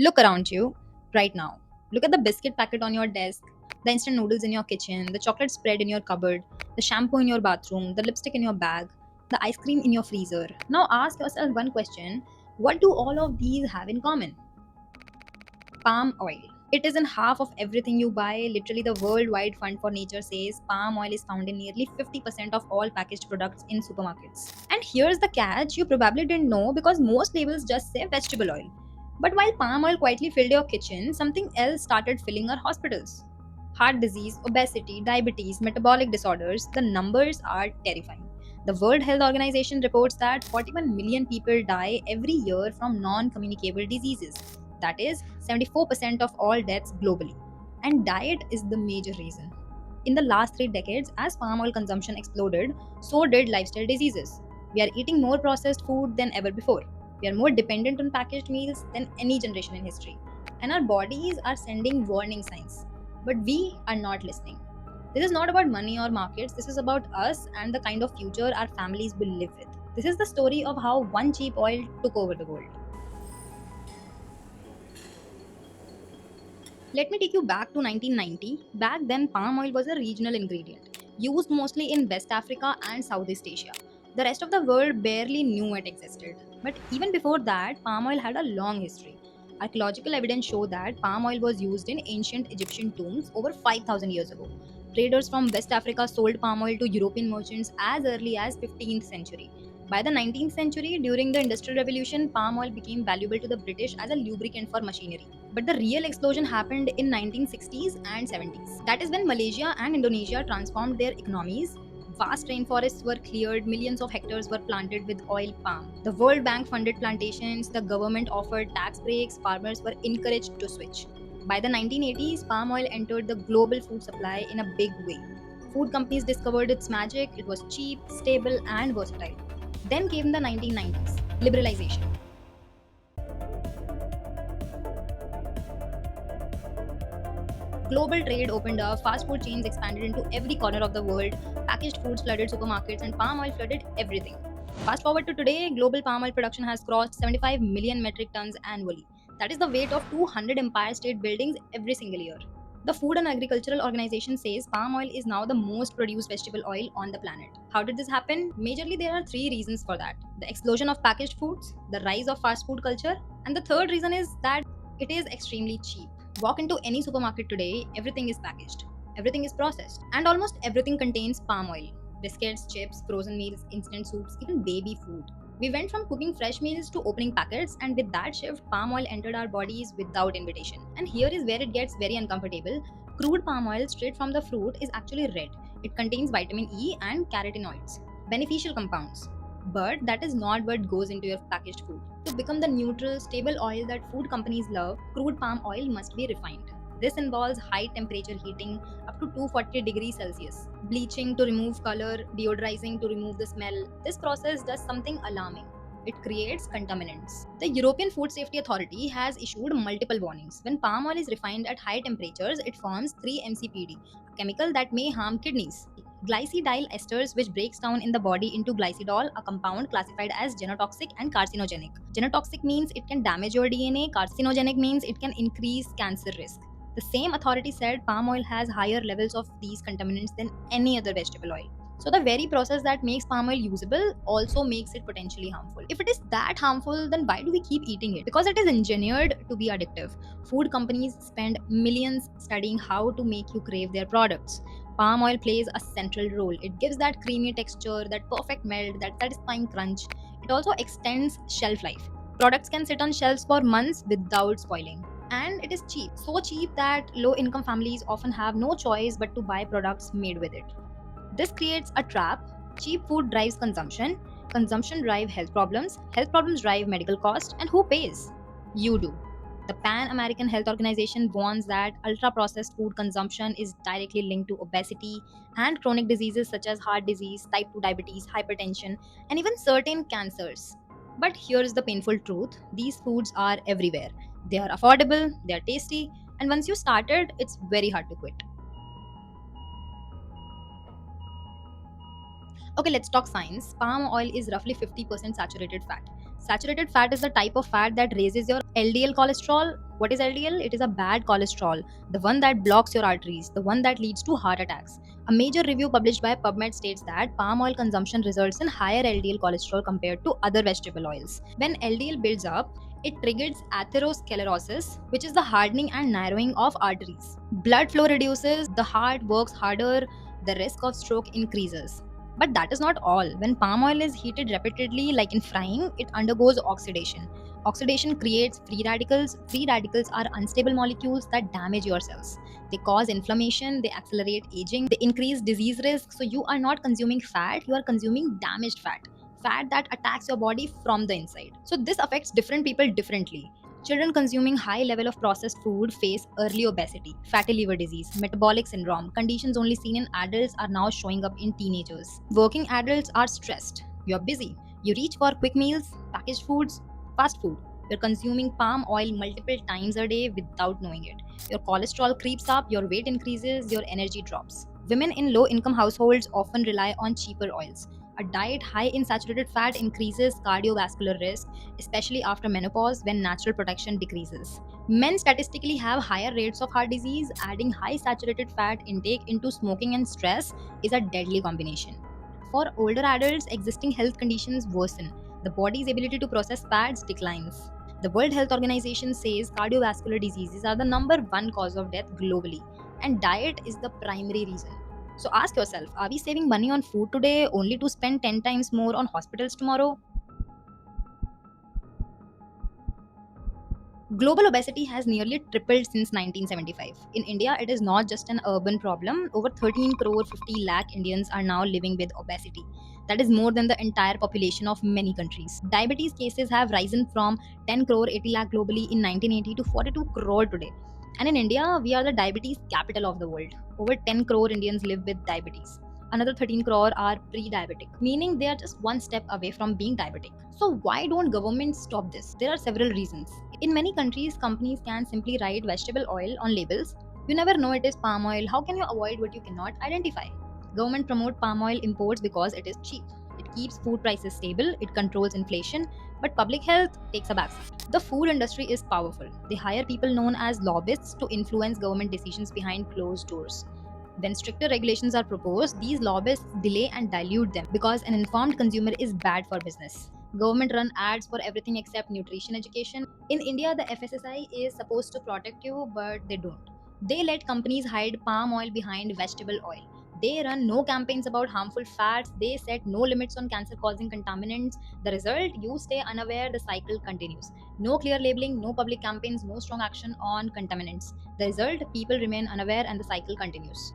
Look around you right now. Look at the biscuit packet on your desk, the instant noodles in your kitchen, the chocolate spread in your cupboard, the shampoo in your bathroom, the lipstick in your bag, the ice cream in your freezer. Now ask yourself one question: what do all of these have in common? Palm oil. It is in half of everything you buy. Literally, the Worldwide Fund for Nature says palm oil is found in nearly 50% of all packaged products in supermarkets. And here's the catch: you probably didn't know because most labels just say vegetable oil. But while palm oil quietly filled your kitchen, something else started filling our hospitals. Heart disease, obesity, diabetes, metabolic disorders, the numbers are terrifying. The World Health Organization reports that 41 million people die every year from non communicable diseases, that is 74% of all deaths globally. And diet is the major reason. In the last 3 decades, as palm oil consumption exploded, so did lifestyle diseases. We are eating more processed food than ever before. We are more dependent on packaged meals than any generation in history. And our bodies are sending warning signs. But we are not listening. This is not about money or markets, this is about us and the kind of future our families will live with. This is the story of how one cheap oil took over the world. Let me take you back to 1990. Back then, palm oil was a regional ingredient, used mostly in West Africa and Southeast Asia. The rest of the world barely knew it existed. But even before that, palm oil had a long history. Archaeological evidence show that palm oil was used in ancient Egyptian tombs over 5,000 years ago. Traders from West Africa sold palm oil to European merchants as early as 15th century. By the 19th century, during the Industrial Revolution, palm oil became valuable to the British as a lubricant for machinery. But the real explosion happened in 1960s and 70s. That is when Malaysia and Indonesia transformed their economies. Vast rainforests were cleared, millions of hectares were planted with oil palm. The World Bank funded plantations, the government offered tax breaks, farmers were encouraged to switch. By the 1980s, palm oil entered the global food supply in a big way. Food companies discovered its magic, it was cheap, stable, and versatile. Then came the 1990s, liberalization. Global trade opened up, fast food chains expanded into every corner of the world, packaged foods flooded supermarkets, and palm oil flooded everything. Fast forward to today, global palm oil production has crossed 75 million metric tons annually. That is the weight of 200 Empire State Buildings every single year. The Food and Agricultural Organization says palm oil is now the most produced vegetable oil on the planet. How did this happen? Majorly, there are three reasons for that: the explosion of packaged foods, the rise of fast food culture, and the third reason is that it is extremely cheap. Walk into any supermarket today, everything is packaged, everything is processed, and almost everything contains palm oil. Biscuits, chips, frozen meals, instant soups, even baby food. We went from cooking fresh meals to opening packets, and with that shift, palm oil entered our bodies without invitation. And here is where it gets very uncomfortable. Crude palm oil straight from the fruit is actually red. It contains vitamin E and carotenoids, beneficial compounds. But that is not what goes into your packaged food. To become the neutral, stable oil that food companies love, crude palm oil must be refined. This involves high temperature heating up to 240 degrees Celsius, bleaching to remove color, deodorizing to remove the smell. This process does something alarming. It creates contaminants. The European Food Safety Authority has issued multiple warnings. When palm oil is refined at high temperatures, it forms 3-MCPD, a chemical that may harm kidneys. Glycidyl esters, which breaks down in the body into glycidol, a compound classified as genotoxic and carcinogenic. Genotoxic means it can damage your DNA, carcinogenic means it can increase cancer risk. The same authority said palm oil has higher levels of these contaminants than any other vegetable oil. So, the very process that makes palm oil usable also makes it potentially harmful. If it is that harmful, then why do we keep eating it? Because it is engineered to be addictive. Food companies spend millions studying how to make you crave their products. Palm oil plays a central role. It gives that creamy texture, that perfect melt, that satisfying crunch. It also extends shelf life. Products can sit on shelves for months without spoiling. And it is cheap. So cheap that low income families often have no choice but to buy products made with it. This creates a trap. Cheap food drives consumption drive health problems drive medical cost, and who pays? You do. The Pan American Health Organization warns that ultra processed food consumption is directly linked to obesity and chronic diseases such as heart disease, type 2 diabetes, hypertension, and even certain cancers. But here's the painful truth: these foods are everywhere. They are affordable, they are tasty, and once you started, it's very hard to quit. Okay, let's talk science. Palm oil is roughly 50% saturated fat. Saturated fat is the type of fat that raises your LDL cholesterol. What is LDL? It is a bad cholesterol, the one that blocks your arteries, the one that leads to heart attacks. A major review published by PubMed states that palm oil consumption results in higher LDL cholesterol compared to other vegetable oils. When LDL builds up, it triggers atherosclerosis, which is the hardening and narrowing of arteries. Blood flow reduces, the heart works harder, the risk of stroke increases. But that is not all. When palm oil is heated repeatedly, like in frying, it undergoes oxidation. Oxidation creates free radicals. Free radicals are unstable molecules that damage your cells. They cause inflammation, they accelerate aging, they increase disease risk. So you are not consuming fat, you are consuming damaged fat. Fat that attacks your body from the inside. So this affects different people differently. Children consuming high level of processed food face early obesity, fatty liver disease, metabolic syndrome. Conditions only seen in adults are now showing up in teenagers. Working adults are stressed. You're busy. You reach for quick meals, packaged foods, fast food. You're consuming palm oil multiple times a day without knowing it. Your cholesterol creeps up, your weight increases, your energy drops. Women in low income households often rely on cheaper oils. A diet high in saturated fat increases cardiovascular risk, especially after menopause when natural protection decreases. Men statistically have higher rates of heart disease. Adding high saturated fat intake into smoking and stress is a deadly combination. For older adults, existing health conditions worsen. The body's ability to process fats declines. The World Health Organization says cardiovascular diseases are the number one cause of death globally, and diet is the primary reason. So ask yourself, are we saving money on food today only to spend 10 times more on hospitals tomorrow? Global obesity has nearly tripled since 1975. In India, it is not just an urban problem. Over 13 crore 50 lakh Indians are now living with obesity. That is more than the entire population of many countries. Diabetes cases have risen from 10 crore 80 lakh globally in 1980 to 42 crore today. And in India, we are the diabetes capital of the world. Over 10 crore Indians live with diabetes. Another 13 crore are pre-diabetic, meaning they are just one step away from being diabetic. So why don't governments stop this? There are several reasons. In many countries, companies can simply write vegetable oil on labels. You never know it is palm oil. How can you avoid what you cannot identify? Government promote palm oil imports because it is cheap. It keeps food prices stable, it controls inflation, but public health takes a backseat. The food industry is powerful. They hire people known as lobbyists to influence government decisions behind closed doors. When stricter regulations are proposed, these lobbyists delay and dilute them because an informed consumer is bad for business. Government run ads for everything except nutrition education. In India, the FSSI is supposed to protect you, but they don't. They let companies hide palm oil behind vegetable oil. They run no campaigns about harmful fats. They set no limits on cancer causing contaminants. The result, you stay unaware, the cycle continues. No clear labeling, no public campaigns, no strong action on contaminants. The result, people remain unaware and the cycle continues.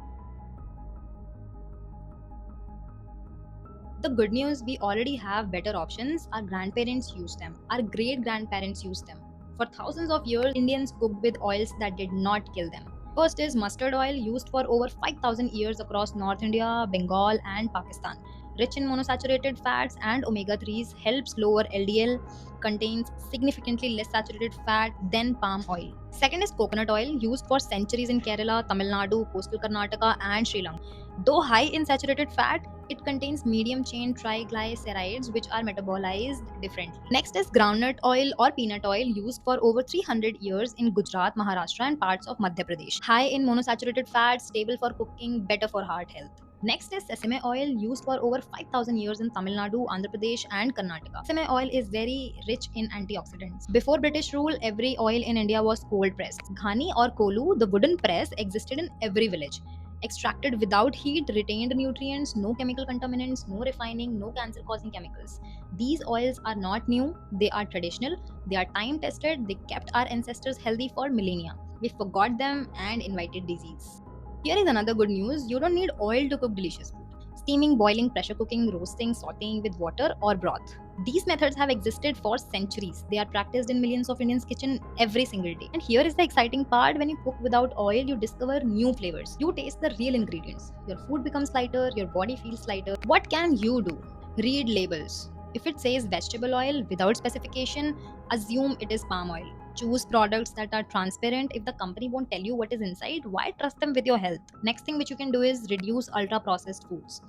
The good news, we already have better options. Our grandparents use them, our great grandparents use them. For thousands of years, Indians cooked with oils that did not kill them. First is mustard oil, used for over 5,000 years across North India, Bengal, and Pakistan. Rich in monosaturated fats and omega 3s, helps lower LDL, contains significantly less saturated fat than palm oil. Second is coconut oil, used for centuries in Kerala, Tamil Nadu, coastal Karnataka, and Sri Lanka. Though high in saturated fat, it contains medium chain triglycerides which are metabolized differently. Next is groundnut oil or peanut oil, used for over 300 years in Gujarat, Maharashtra, and parts of Madhya Pradesh. High in monosaturated fat, stable for cooking, better for heart health. Next is sesame oil, used for over 5,000 years in Tamil Nadu, Andhra Pradesh, and Karnataka. Sesame oil is very rich in antioxidants. Before British rule, every oil in India was cold pressed. Ghani or kolu, the wooden press, existed in every village. Extracted without heat, retained nutrients, no chemical contaminants, no refining, no cancer causing chemicals. These oils are not new, they are traditional, they are time tested, they kept our ancestors healthy for millennia. We forgot them and invited disease. Here is another good news, you don't need oil to cook delicious food. Steaming, boiling, pressure cooking, roasting, sauteing with water or broth. These methods have existed for centuries. They are practiced in millions of Indians' kitchen every single day. And here is the exciting part, when you cook without oil, you discover new flavors. You taste the real ingredients. Your food becomes lighter, your body feels lighter. What can you do? Read labels. If it says vegetable oil without specification, assume it is palm oil. Choose products that are transparent. If the company won't tell you what is inside, why trust them with your health? Next thing which you can do is reduce ultra processed foods.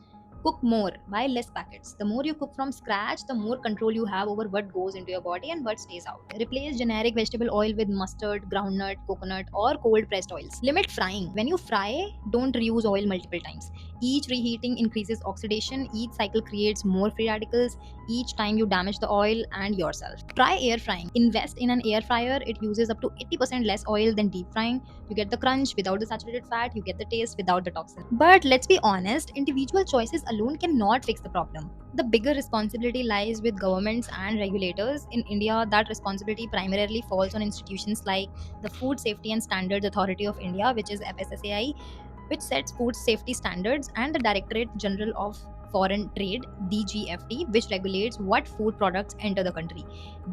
Cook more, buy less packets. The more you cook from scratch, the more control you have over what goes into your body and what stays out. Replace generic vegetable oil with mustard, groundnut, coconut, or cold pressed oils. Limit frying. When you fry, don't reuse oil multiple times. Each reheating increases oxidation, each cycle creates more free radicals, each time you damage the oil and yourself. Try air frying. Invest in an air fryer, it uses up to 80% less oil than deep frying. You get the crunch without the saturated fat, you get the taste without the toxin. But let's be honest, individual choices alone cannot fix the problem. The bigger responsibility lies with governments and regulators. In India, that responsibility primarily falls on institutions like the Food Safety and Standards Authority of India, which is FSSAI, which sets food safety standards, and the Directorate General of Foreign Trade, DGFT, which regulates what food products enter the country.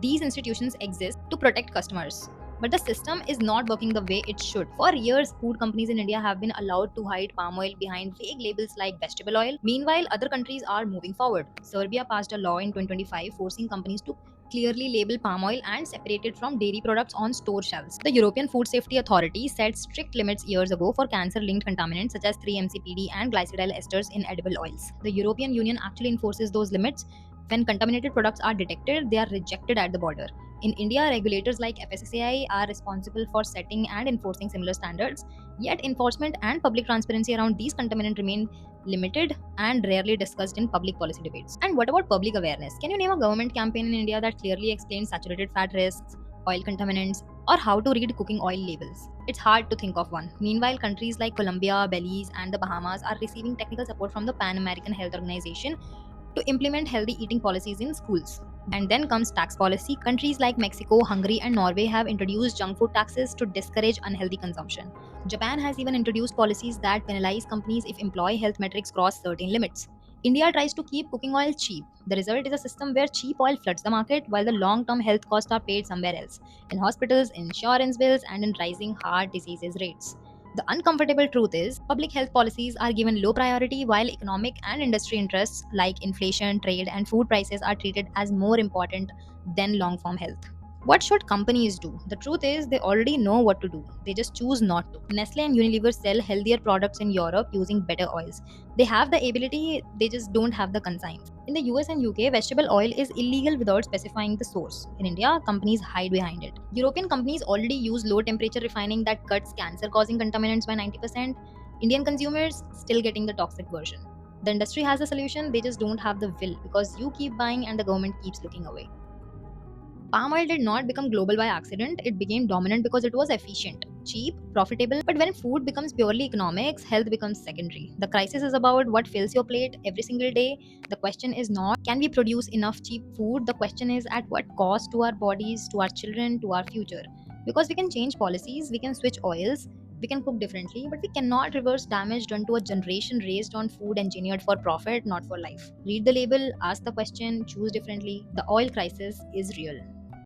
These institutions exist to protect customers. But the system is not working the way it should. For years, food companies in India have been allowed to hide palm oil behind vague labels like vegetable oil. Meanwhile, other countries are moving forward. Serbia passed a law in 2025 forcing companies to clearly label palm oil and separate it from dairy products on store shelves. The European Food Safety Authority set strict limits years ago for cancer linked contaminants such as 3-MCPD and glycerol esters in edible oils. The European Union actually enforces those limits. When contaminated products are detected, they are rejected at the border. In India, regulators like FSSAI are responsible for setting and enforcing similar standards, yet enforcement and public transparency around these contaminants remain limited and rarely discussed in public policy debates. And what about public awareness? Can you name a government campaign in India that clearly explains saturated fat risks, oil contaminants, or how to read cooking oil labels? It's hard to think of one. Meanwhile, countries like Colombia, Belize, and the Bahamas are receiving technical support from the Pan American Health Organization to implement healthy eating policies in schools. And then comes tax policy. Countries like Mexico, Hungary, and Norway have introduced junk food taxes to discourage unhealthy consumption. Japan has even introduced policies that penalize companies if employee health metrics cross certain limits. India tries to keep cooking oil cheap. The result is a system where cheap oil floods the market while the long term health costs are paid somewhere else in hospitals, insurance bills, and in rising heart diseases rates. The uncomfortable truth is, public health policies are given low priority while economic and industry interests like inflation, trade, and food prices are treated as more important than long form health. What should companies do? The truth is, they already know what to do. They just choose not to. Nestle and Unilever sell healthier products in Europe using better oils. They have the ability, they just don't have the conscience. In the US and UK, vegetable oil is illegal without specifying the source. In India, companies hide behind it. European companies already use low temperature refining that cuts cancer causing contaminants by 90%. Indian consumers still getting the toxic version. The industry has a solution, they just don't have the will because you keep buying and the government keeps looking away. Palm oil did not become global by accident, it became dominant because it was efficient, cheap, profitable. But when food becomes purely economics, health becomes secondary. The crisis is about what fills your plate every single day. The question is not, can we produce enough cheap food? The question is, at what cost to our bodies, to our children, to our future? Because we can change policies, we can switch oils, we can cook differently, but we cannot reverse damage done to a generation raised on food engineered for profit, not for life. Read the label, ask the question, choose differently. The oil crisis is real.